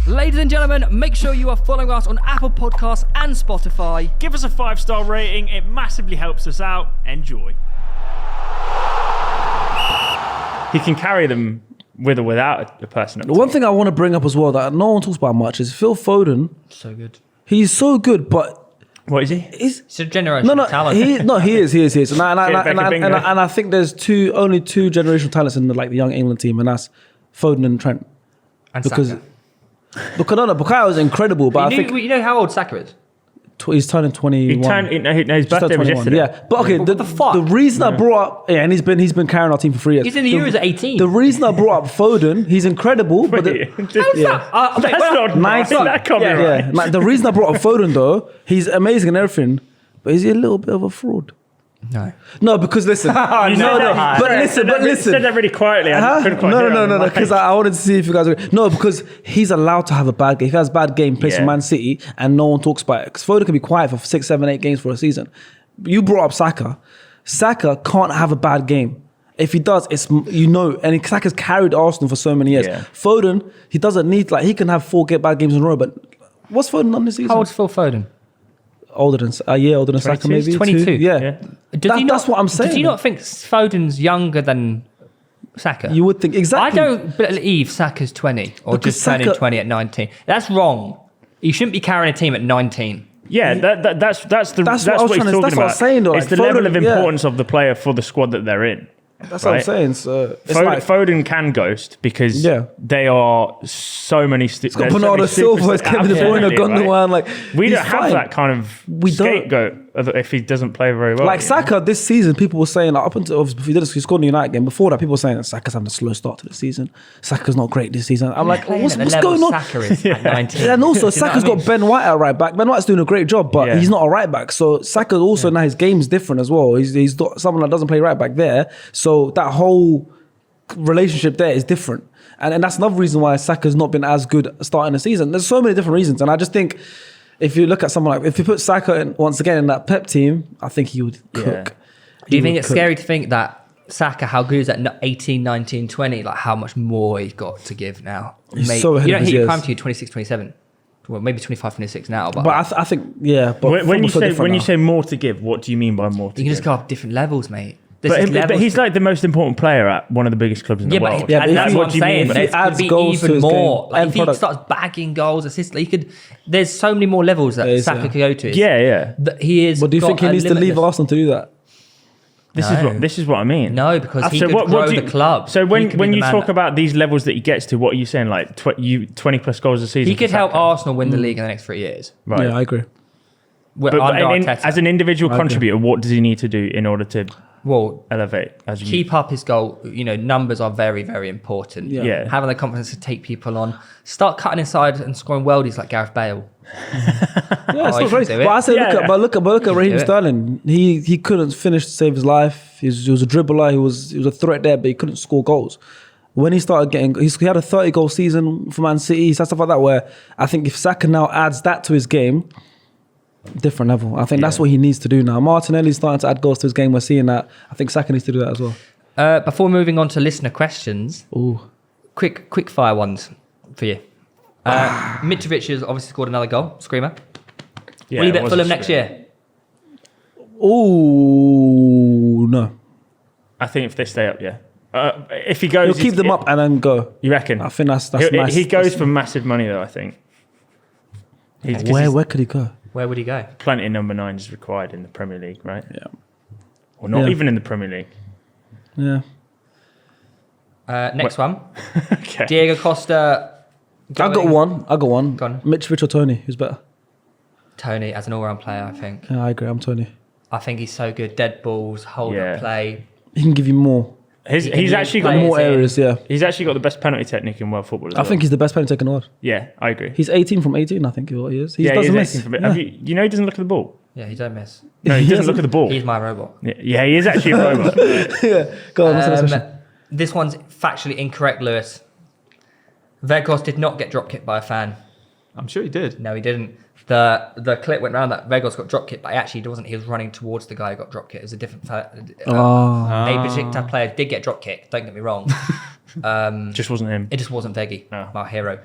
Ladies and gentlemen, make sure you are following us on Apple Podcasts and Spotify. Give us a 5-star rating. It massively helps us out. Enjoy. He can carry them with or without a person. The one thing I want to bring up as well that no one talks about much is Phil Foden. So good. He's so good, but what is he? He's a generational talent. He is. And I think there's only two generational talents in the young England team, and that's Foden and Trent. And Saka. Because Bukayo was incredible, but you know how old Saka is? He's turning 21. His birthday was yesterday. Yeah, but okay. What the fuck? The reason I brought up, and he's been carrying our team for 3 years. He's in the Euros at 18. The reason I brought up Foden, he's incredible. But That's not that can't be right. Like, the reason I brought up Foden though, he's amazing and everything, but is he a little bit of a fraud? No, because listen. But listen. You said that really quietly. No, because I wanted to see if you guys agree. No, because he's allowed to have a bad game. If he has a bad game, plays for Man City, and no one talks about it. Because Foden can be quiet for 6, 7, 8 games for a season. You brought up Saka. Saka can't have a bad game. If he does, it's, and Saka's carried Arsenal for so many years. Yeah. Foden, he doesn't need, he can have 4 bad games in a row, but what's Foden on this season? How old's Phil Foden? Older than Saka, maybe. 22. Yeah. That's what I'm saying. Do you not think Foden's younger than Saka? You would think, exactly. I don't believe Saka's 20 or because just turning 20 at 19. That's wrong. You shouldn't be carrying a team at 19. Yeah, that's what he's talking about. That's what I'm saying, though. It's the level of importance of the player for the squad that they're in. That's what I'm saying. So Foden can ghost because they are so many. It's got Bernardo Silva, it's Kevin De Bruyne, Gundogan. We don't have that kind of scapegoat if he doesn't play very well. Like Saka this season, people were saying up until he scored in the United game. Before that, people were saying that Saka's having a slow start to the season. Saka's not great this season. I'm like, what's going on? Saka is at 19. And also, Saka's got Ben White at right back. Ben White's doing a great job, but he's not a right back. So Saka also now his game's different as well. He's got someone that doesn't play right back there. So that whole relationship there is different. And that's another reason why Saka's not been as good starting the season. There's so many different reasons. And I just think if you look at someone if you put Saka once again in that Pep team, I think he would cook. Do you think it's scary to think that Saka, how good is at 18, 19, 20, how much more he's got to give now? He's so ahead you of don't his hit your years. prime to you 26, 27. Well, maybe 25, 26 now. But I think, But when you say more to give, what do you mean by more to give? You can just go up different levels, mate. But he's the most important player at one of the biggest clubs in the world. But that's what I'm saying. If he adds could be goals even to his more. game, If he starts bagging goals, assists, there's so many more levels that Saka could go to. Yeah. He is. But do you think he needs to leave Arsenal to do that? This is what I mean. No, because he could grow the club. So when you talk about these levels that he gets to, what are you saying? 20 plus goals a season? He could help Arsenal win the league in the next 3 years. Right. Yeah, I agree. But as an individual contributor, what does he need to do in order to elevate? Keep up his goal. Numbers are very, very important. Yeah. Having the confidence to take people on. Start cutting inside and scoring worldies like Gareth Bale. It's not great. But I say, look at Raheem Sterling. He couldn't finish to save his life. He was a dribbler. He was a threat there, but he couldn't score goals. When he started he had a 30-goal season for Man City. Stuff like that. Where I think if Saka now adds that to his game, different level. I think that's what he needs to do now. Martinelli's starting to add goals to his game. We're seeing that. I think Saka needs to do that as well. Before moving on to listener questions, quick fire ones for you. Mitrovic has obviously scored another goal. Screamer. Will he bet Fulham next year? No. I think if they stay up, if he goes, he'll keep them up and then go. You reckon? I think that's nice. He goes for massive money though. I think. Where could he go? Where would he go? Plenty of number 9 is required in the Premier League, right? Yeah. Or not even in the Premier League. Yeah. Next one. Okay. Diego Costa. I got one. Go on. Mitrovic or Tony? Who's better? Tony as an all-round player, I think. Yeah, I agree. I'm Tony. I think he's so good. Dead balls, hold-up play. He can give you more. He's actually got more areas, He's actually got the best penalty technique in world football as well. I think he's the best penalty taker in the world. Yeah, I agree. He's 18 from 18, I think is what he is. He doesn't doesn't miss. miss. You know he doesn't look at the ball? Yeah, he don't miss. No, he doesn't look at the ball. He's my robot. Yeah, he is actually a robot. Go on, what's the next question? This one's factually incorrect, Lewis. Vegas did not get drop kicked by a fan. I'm sure he did. No, he didn't. The clip went around that Vegas got drop kicked, but actually it wasn't. He was running towards the guy who got drop kicked. It was a different a Besiktas player did get drop kicked. Don't get me wrong. Just wasn't him. It just wasn't Veggie, our hero.